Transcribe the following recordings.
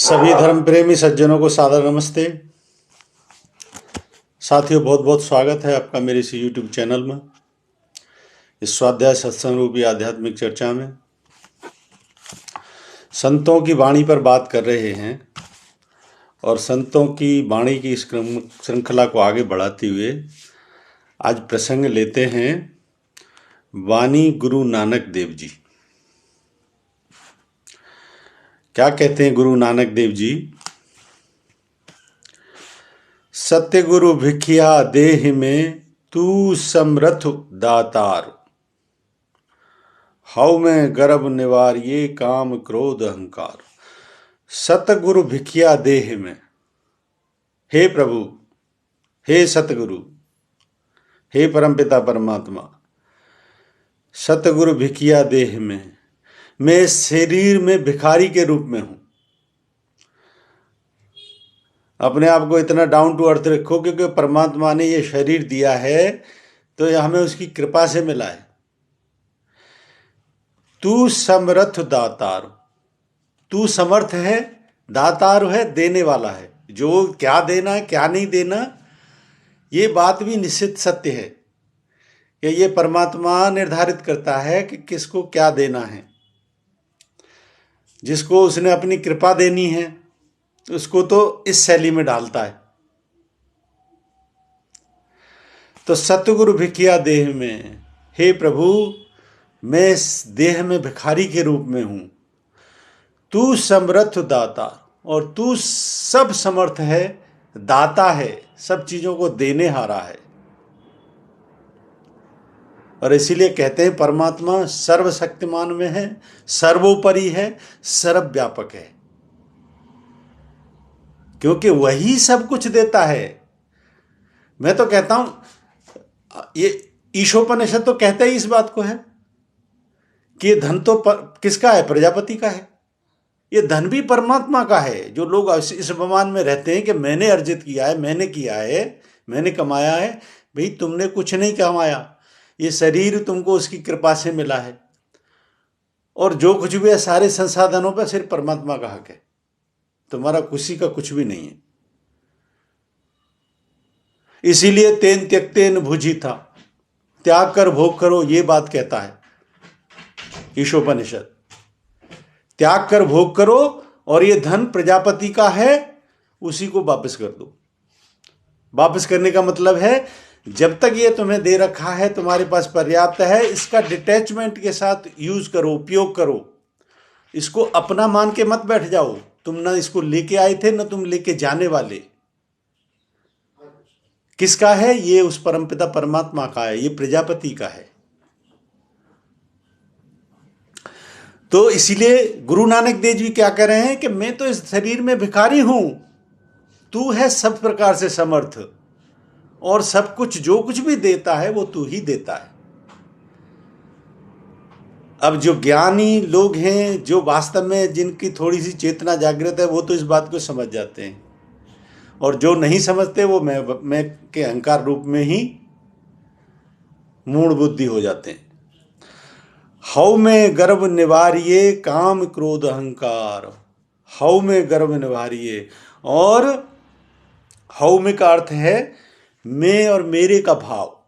सभी धर्म प्रेमी सज्जनों को सादर नमस्ते। साथियों, बहुत बहुत स्वागत है आपका मेरे इस YouTube चैनल में, इस स्वाध्याय सत्संग रूपी आध्यात्मिक चर्चा में। संतों की वाणी पर बात कर रहे हैं और संतों की वाणी की इस श्रृंखला को आगे बढ़ाते हुए आज प्रसंग लेते हैं वाणी गुरु नानक देव जी। क्या कहते हैं गुरु नानक देव जी? सत्य गुरु भिखिया देह में तू समरथ दातार, हव में गर्भ निवारिये काम क्रोध अहंकार। सतगुरु भिखिया देह में, हे प्रभु, हे सतगुरु, हे परमपिता परमात्मा, सतगुरु भिखिया देह में, मैं शरीर में भिखारी के रूप में हूं। अपने आप को इतना डाउन टू अर्थ रखो, क्योंकि परमात्मा ने ये शरीर दिया है तो यह हमें उसकी कृपा से मिला है। तू समर्थ दातार, तू समर्थ है, दातार है, देने वाला है। जो क्या देना है क्या नहीं देना, ये बात भी निश्चित सत्य है कि ये परमात्मा निर्धारित करता है कि किसको क्या देना है। जिसको उसने अपनी कृपा देनी है उसको तो इस शैली में डालता है। तो सतगुरु भिखिया देह में, हे प्रभु, मैं इस देह में भिखारी के रूप में हूं। तू समर्थ दाता, और तू सब समर्थ है, दाता है, सब चीजों को देने हारा है। और इसीलिए कहते हैं परमात्मा सर्वशक्तिमान में है, सर्वोपरि है, सर्वव्यापक है, क्योंकि वही सब कुछ देता है। मैं तो कहता हूं, ये ईशोपनिषद तो कहता ही इस बात को है कि ये धन तो किसका है? प्रजापति का है। ये धन भी परमात्मा का है। जो लोग इस अभिमान में रहते हैं कि मैंने अर्जित किया है, मैंने किया है, मैंने कमाया है, भाई तुमने कुछ नहीं कमाया, ये शरीर तुमको उसकी कृपा से मिला है। और जो कुछ भी है सारे संसाधनों पर सिर्फ परमात्मा का हक है, तुम्हारा किसी का कुछ भी नहीं है। इसीलिए तेन त्यक्तेन भुजी था, त्याग कर भोग करो, ये बात कहता है ईशोपनिषद। त्याग कर भोग करो, और ये धन प्रजापति का है, उसी को वापस कर दो। वापस करने का मतलब है जब तक ये तुम्हें दे रखा है, तुम्हारे पास पर्याप्त है, इसका डिटैचमेंट के साथ यूज करो, उपयोग करो। इसको अपना मान के मत बैठ जाओ। तुम ना इसको लेके आए थे, ना तुम लेके जाने वाले। किसका है? ये उस परमपिता परमात्मा का है, ये प्रजापति का है। तो इसीलिए गुरु नानक देव जी क्या कह रहे हैं कि मैं तो इस शरीर में भिखारी हूं, तू है सब प्रकार से समर्थ, और सब कुछ जो कुछ भी देता है वो तू ही देता है। अब जो ज्ञानी लोग हैं, जो वास्तव में जिनकी थोड़ी सी चेतना जागृत है, वो तो इस बात को समझ जाते हैं, और जो नहीं समझते वो मैं के अहंकार रूप में ही मूढ़ बुद्धि हो जाते हैं। हव में गर्भ निवारिये काम क्रोध अहंकार, हव में गर्भ निवारिये, और हव में का अर्थ है मैं और मेरे का भाव,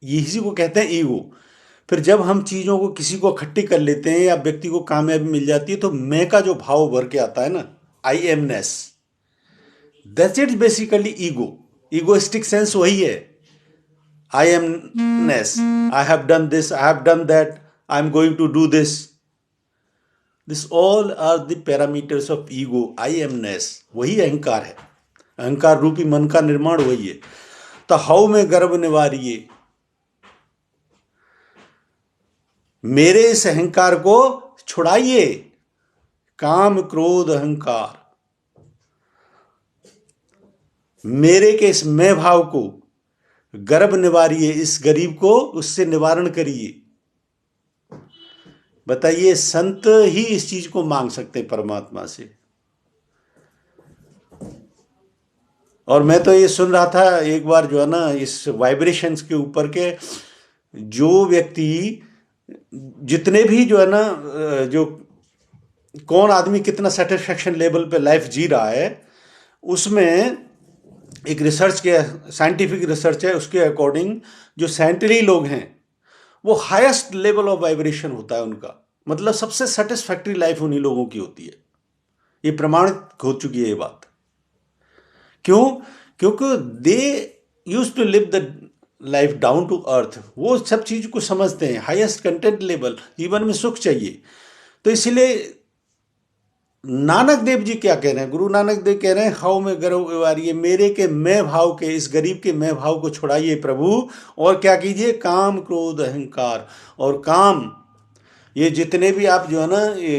इसी को कहते हैं ईगो। फिर जब हम चीजों को किसी को इकट्ठी कर लेते हैं या व्यक्ति को कामयाबी मिल जाती है, तो मैं का जो भाव उभर के आता है ना, I amness, that's it basically ego. Egoistic sense वही है, I amness, I have done this, I have done that, I am going to do this, this all are the parameters of ego. I amness वही अहंकार है, अहंकार रूपी मन का निर्माण वही है। तो हव में गर्भ निवारिये, मेरे इस अहंकार को छुड़ाइए, काम क्रोध अहंकार, मेरे के इस मैं भाव को गर्भ निवारिये, इस गरीब को उससे निवारण करिए। बताइए, संत ही इस चीज को मांग सकते हैं परमात्मा से। और मैं तो ये सुन रहा था एक बार, जो है ना, इस वाइब्रेशंस के ऊपर के जो व्यक्ति जितने भी जो है ना, जो कौन आदमी कितना सेटिस्फेक्शन लेवल पे लाइफ जी रहा है, उसमें एक रिसर्च के, साइंटिफिक रिसर्च है, उसके अकॉर्डिंग जो सेंटरी लोग हैं वो हाईएस्ट लेवल ऑफ वाइब्रेशन होता है उनका, मतलब सबसे सेटिस्फैक्टरी लाइफ उन्हीं लोगों की होती है। ये प्रमाणित हो चुकी है ये बात। क्यों? क्योंकि they use to live the life down to earth, वो सब चीज को समझते हैं, हाईएस्ट कंटेंट लेवल, जीवन में सुख चाहिए। तो इसलिए नानक देव जी क्या कह रहे हैं, गुरु नानक देव कह रहे हैं, हाउ में गर्व उबारिए, मेरे के मैं भाव के, इस गरीब के मैं भाव को छुड़ाइए प्रभु, और क्या कीजिए, काम क्रोध अहंकार और काम, ये जितने भी आप जो है ना ये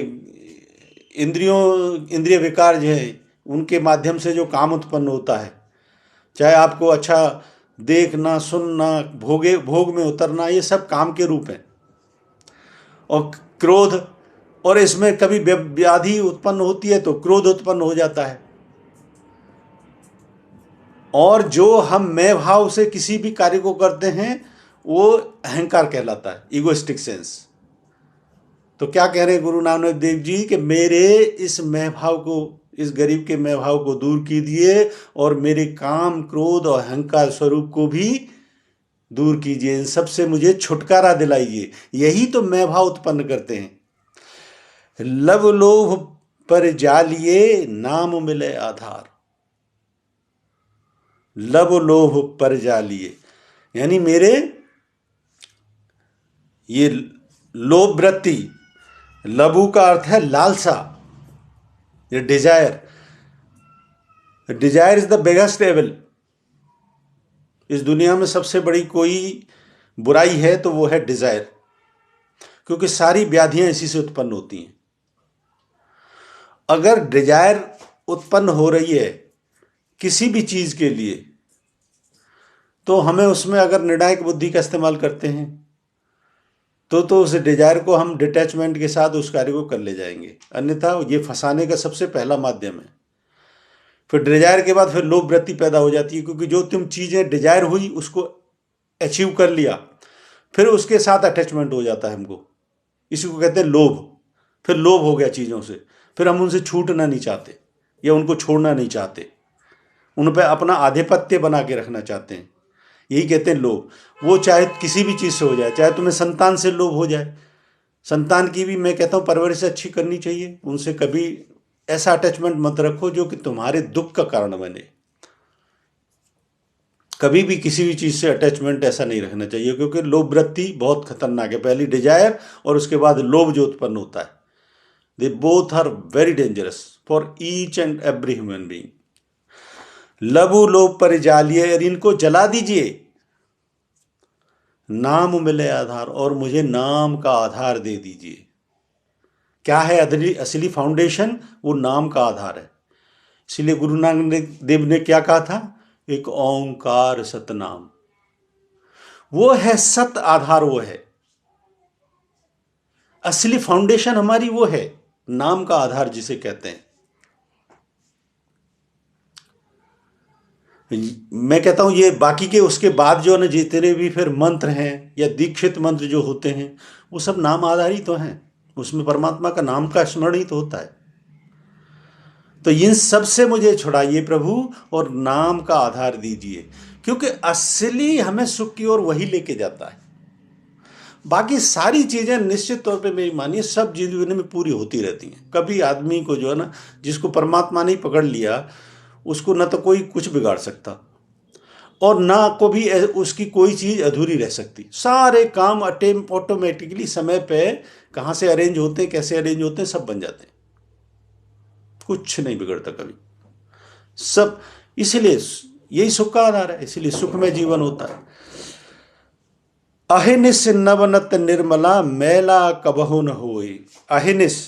इंद्रिय विकार जो है उनके माध्यम से जो काम उत्पन्न होता है, चाहे आपको अच्छा देखना, सुनना, भोग में उतरना, ये सब काम के रूप हैं। और क्रोध, और इसमें कभी व्याधि उत्पन्न होती है तो क्रोध उत्पन्न हो जाता है। और जो हम मैं भाव से किसी भी कार्य को करते हैं वो अहंकार कहलाता है, इगोइस्टिक सेंस। तो क्या कह रहे हैं गुरु नानक देव जी कि मेरे इस मैं भाव को, इस गरीब के मैं भाव को दूर कीजिए और मेरे काम क्रोध और अहंकार स्वरूप को भी दूर कीजिए, इन सब से मुझे छुटकारा दिलाइए। यही तो मैं भाव उत्पन्न करते हैं। लब लोभ पर जालिए, नाम मिले आधार। लब लोभ पर जालिए, यानी मेरे ये लोभ वृत्ति, लबु का अर्थ है लालसा, ये desire. Desire is the biggest evil. इस दुनिया में सबसे बड़ी कोई बुराई है तो वो है डिजायर, क्योंकि सारी व्याधियां इसी से उत्पन्न होती हैं। अगर डिजायर उत्पन्न हो रही है किसी भी चीज के लिए, तो हमें उसमें अगर निर्णायक बुद्धि का इस्तेमाल करते हैं तो उस डिजायर को हम डिटैचमेंट के साथ उस कार्य को कर ले जाएंगे, अन्यथा ये फंसाने का सबसे पहला माध्यम है। फिर डिजायर के बाद फिर लोभ वृत्ति पैदा हो जाती है, क्योंकि जो तुम चीजें डिजायर हुई उसको अचीव कर लिया, फिर उसके साथ अटैचमेंट हो जाता है हमको, इसी को कहते हैं लोभ। फिर लोभ हो गया चीज़ों से, फिर हम उनसे छूटना नहीं चाहते या उनको छोड़ना नहीं चाहते, उन पर अपना आधिपत्य बना के रखना चाहते हैं, यही कहते हैं लोभ। वो चाहे किसी भी चीज़ से हो जाए, चाहे तुम्हें संतान से लोभ हो जाए, संतान की भी मैं कहता हूँ परवरिश अच्छी करनी चाहिए, उनसे कभी ऐसा अटैचमेंट मत रखो जो कि तुम्हारे दुख का कारण बने। कभी भी किसी भी चीज़ से अटैचमेंट ऐसा नहीं रखना चाहिए, क्योंकि लोभ वृत्ति बहुत खतरनाक है। पहली डिजायर और उसके बाद लोभ जो उत्पन्न होता है, they both are very dangerous for each and every human being. लबु लोभ पर जालिए, और इनको जला दीजिए, नाम मिले आधार, और मुझे नाम का आधार दे दीजिए। क्या है असली फाउंडेशन? वो नाम का आधार है। इसलिए गुरु नानक देव ने क्या कहा था, एक ओंकार सतनाम, वो है सत आधार, वो है असली फाउंडेशन हमारी, वो है नाम का आधार जिसे कहते हैं। मैं कहता हूं ये बाकी के उसके बाद जो है ना जितने भी फिर मंत्र हैं या दीक्षित मंत्र जो होते हैं वो सब नाम आधारित तो हैं, उसमें परमात्मा का नाम का स्मरण ही तो होता है। तो इन सब से मुझे छुड़ाइए प्रभु और नाम का आधार दीजिए, क्योंकि असली हमें सुख की ओर वही लेके जाता है। बाकी सारी चीजें निश्चित तौर पे मेरी मानिए सब जीवन में पूरी होती रहती हैं। कभी आदमी को जो है ना, जिसको परमात्मा ने पकड़ लिया, उसको ना तो कोई कुछ बिगाड़ सकता और ना को भी उसकी कोई चीज अधूरी रह सकती। सारे काम ऑटोमेटिकली समय पे कहाँ से अरेंज होते हैं, कैसे अरेंज होते हैं, सब बन जाते हैं, कुछ नहीं बिगड़ता कभी सब। इसलिए यही सुख का आधार है, इसलिए सुख में जीवन होता है। अहिनिस नवनत निर्मला, मैला कबहु न होए। अहिनिस,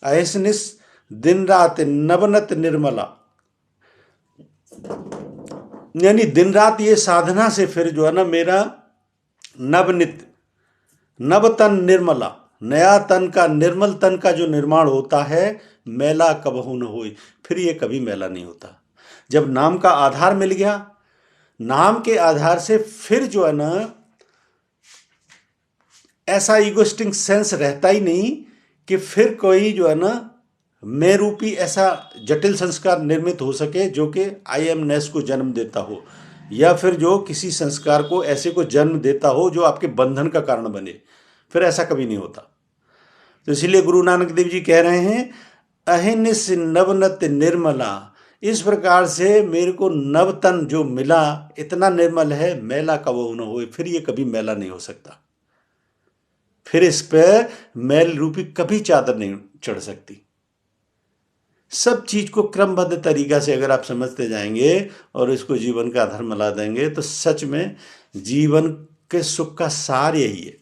अहिनिस दिन रात, नवनत निर्मला, यानी दिन रात ये साधना से फिर जो है ना मेरा नवनित, नव तन निर्मला, नया तन का, निर्मल तन का जो निर्माण होता है, मैला कबहु न होए, फिर ये कभी मैला नहीं होता। जब नाम का आधार मिल गया, नाम के आधार से फिर जो है ना ऐसा इगोइस्टिक सेंस रहता ही नहीं कि फिर कोई जो है ना मैं रूपी ऐसा जटिल संस्कार निर्मित हो सके जो कि आई एमनेस को जन्म देता हो, या फिर जो किसी संस्कार को ऐसे को जन्म देता हो जो आपके बंधन का कारण बने, फिर ऐसा कभी नहीं होता। तो इसीलिए गुरु नानक देव जी कह रहे हैं, अहिनिस नवनत निर्मला, इस प्रकार से मेरे को नवतन जो मिला इतना निर्मल है, मैला कबहु न होए, फिर ये कभी मैला नहीं हो सकता, फिर इस पे मैल रूपी कभी चादर नहीं चढ़ सकती। सब चीज को क्रमबद्ध तरीका से अगर आप समझते जाएंगे और इसको जीवन का आधार मिला देंगे तो सच में जीवन के सुख का सार यही है।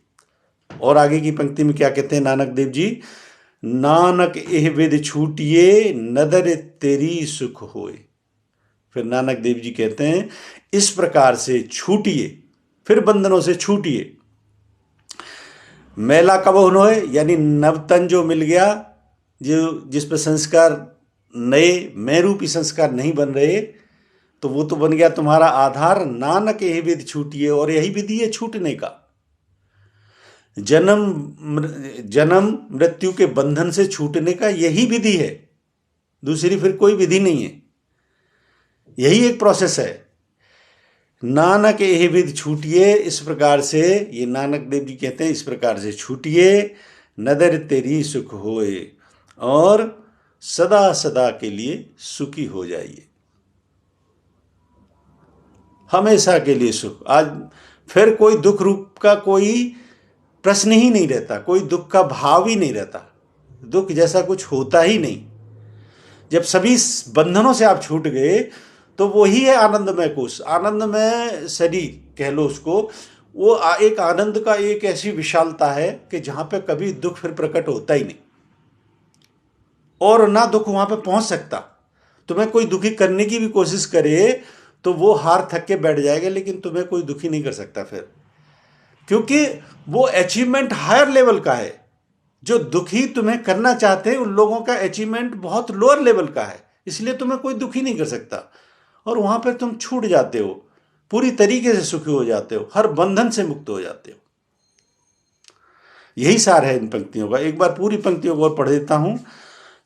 और आगे की पंक्ति में क्या कहते हैं नानक देव जी, नानक एह विद छूटिए नदर तेरी सुख होए। फिर नानक देव जी कहते हैं, इस प्रकार से छूटिए, फिर बंधनों से छूटिए, मैला कबहु न होए, यानी नवतन जो मिल गया, जो जिस पर संस्कार नए मैं रूपी संस्कार नहीं बन रहे, तो वो तो बन गया तुम्हारा आधार। नानक यही विधि छूटिए, और यही विधि है छूटने का, जन्म मृत्यु के बंधन से छूटने का यही विधि है, दूसरी फिर कोई विधि नहीं है, यही एक प्रोसेस है। नानक यही विधि छूटिए, इस प्रकार से, ये नानक देव जी कहते हैं, इस प्रकार से छूटिए, नदर तेरी सुख होए, और सदा सदा के लिए सुखी हो जाइए, हमेशा के लिए सुख। आज फिर कोई दुख रूप का कोई प्रश्न ही नहीं रहता, कोई दुख का भाव ही नहीं रहता, दुख जैसा कुछ होता ही नहीं। जब सभी बंधनों से आप छूट गए तो वही है आनंदमय कोश, आनंदमय शरीर कह लो उसको। वो एक आनंद का एक ऐसी विशालता है कि जहां पे कभी दुख फिर प्रकट होता ही नहीं, और ना दुख वहां पे पहुंच सकता। तुम्हें कोई दुखी करने की भी कोशिश करे तो वो हार थक के बैठ जाएगा, लेकिन तुम्हें कोई दुखी नहीं कर सकता फिर, क्योंकि वो अचीवमेंट हायर लेवल का है। जो दुखी तुम्हें करना चाहते हैं उन लोगों का अचीवमेंट बहुत लोअर लेवल का है, इसलिए तुम्हें कोई दुखी नहीं कर सकता, और वहां पर तुम छूट जाते हो, पूरी तरीके से सुखी हो जाते हो, हर बंधन से मुक्त हो जाते हो। यही सार है इन पंक्तियों का। एक बार पूरी पंक्तियों को और पढ़ देता हूं।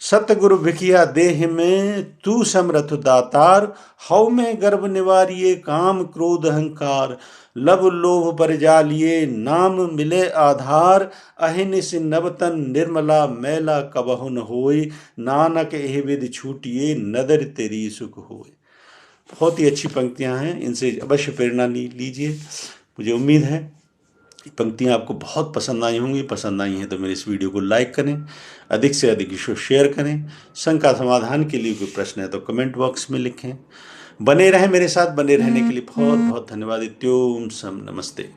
सतगुरु भिखिया देह में तू समरथ दातार, हव में गर्भ निवारिये काम क्रोध अहंकार, लब लोभ पर जालिए नाम मिले आधार, अहिनिस नवतन निर्मला मैला कबहु न होए, नानक एह विधि छूटिए नदर तेरी सुख होए। बहुत ही अच्छी पंक्तियां हैं, इनसे अवश्य प्रेरणा लीजिए। मुझे उम्मीद है पंक्तियां आपको बहुत पसंद आई होंगी। पसंद आई हैं तो मेरे इस वीडियो को लाइक करें, अधिक से अधिक इसको शेयर करें। शंका समाधान के लिए कोई प्रश्न है तो कमेंट बॉक्स में लिखें। बने रहें मेरे साथ, बने रहने के लिए बहुत बहुत धन्यवाद। इत्योम सम नमस्ते।